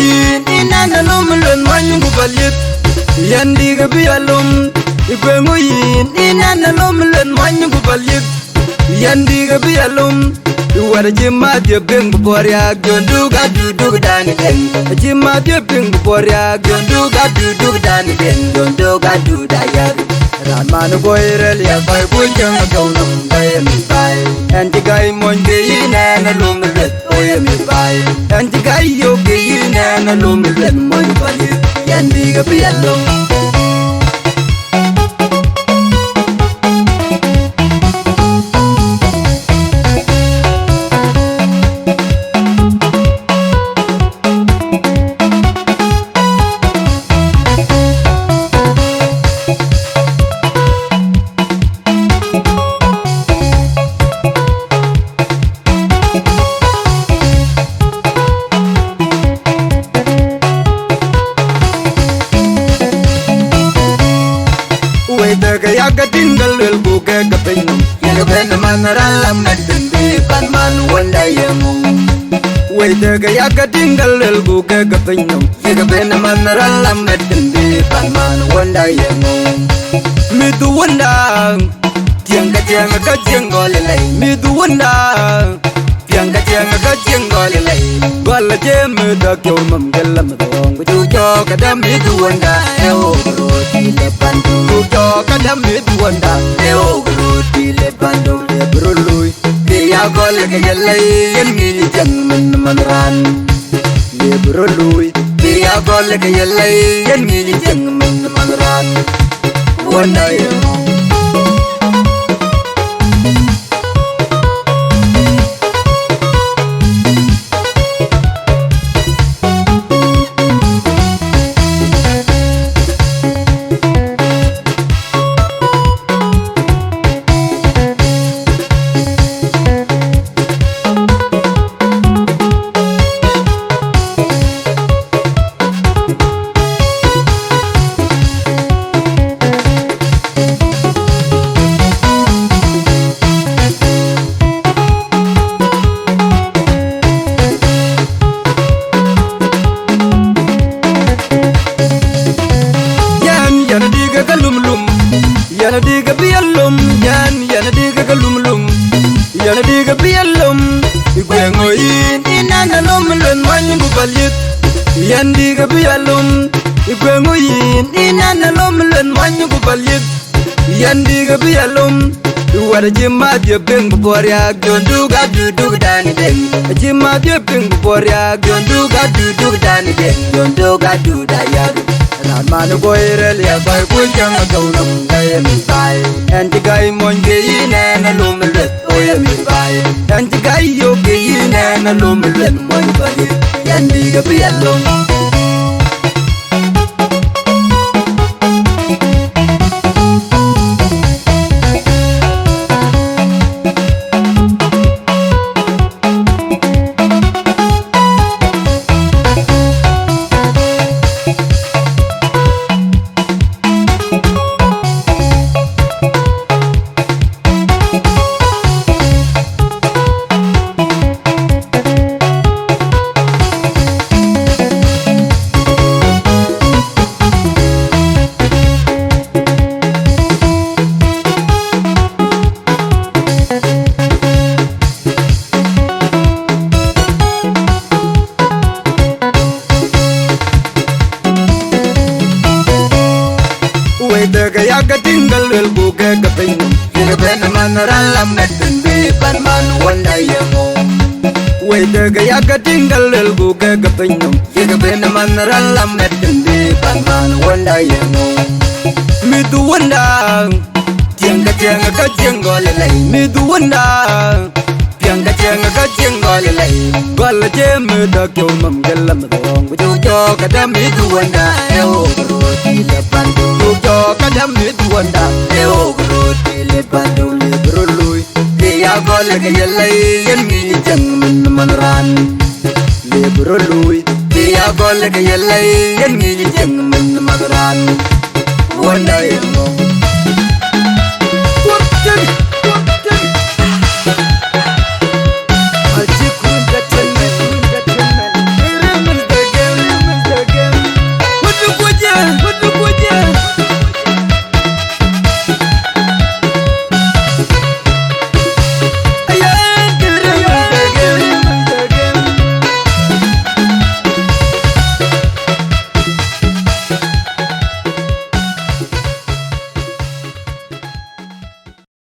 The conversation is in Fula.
yin inana lumulun mangu balit yandi gabialum ikwengu yin inana lumulun mangu balit yandi gabialum Wara jima dia bing boria gondu gadu dani den jima dia bing boria gondu gadu dani den gondu gadu dayar Ramanu goirel ya bai bujang gaunum gaya mi bai Anti gai monge ina na lumlet oya mi bai Anti gai yoke ina na lumlet mon bali Yandi gabialum Yaga tinggal lel buka kepenyum Yaga bena manaralam nadindi Panman wanda yemu Weda yaga tinggal lel buka kepenyum Yaga bena manaralam nadindi Panman wanda yemu Mitu wanda Tiang ka golelai Mitu wanda Tiang ka golelai Bala jemu da kyo mam gelam dong Bujujo kadam mitu wanda Eo roti lepan Bujujo kadam mitu wanda Eo roti lepan Lebrului Dia gole ke jalai Yang ngili jang manran Lebrului Dia gole ke jalai Yang ngili jang manran Wanda yemo Yana diga bialum yana diga galumlum yana diga bialum igwengo yin inana lumulun mangu balit yan diga bialum igwengo yin inana lumulun mangu balit yan diga bialum Wara jima dia bing boria gondu gadu dani den jima dia bing boria gondu gadu dani den gondu gadu dayar Ramanu goirel ya bai bujang gaunum gaya mi bai Anti gai monge ina na lumlet oya mi bai Anti gai yoke ina na lumlet mon bali Yandi gabialum Yaga tinggal lel buka kepenyum Yaga bena manaralam nadindi Panman wanda yemu Weda yaga tinggal lel buka kepenyum Yaga bena manaralam nadindi Panman wanda yemu Mitu wanda Tiang ka golelai Mitu wanda Tiang ka golelai Bala jemu da kyo mam gelam dong Bujujo kadam mitu wanda Eo roti lepan Bujujo kadam mitu wanda Eo roti lepan Lebrului Dia gole ke jalai Yang ngili jang manran Lebrului Dia gole ke jalai Yang ngili jang manran Wanda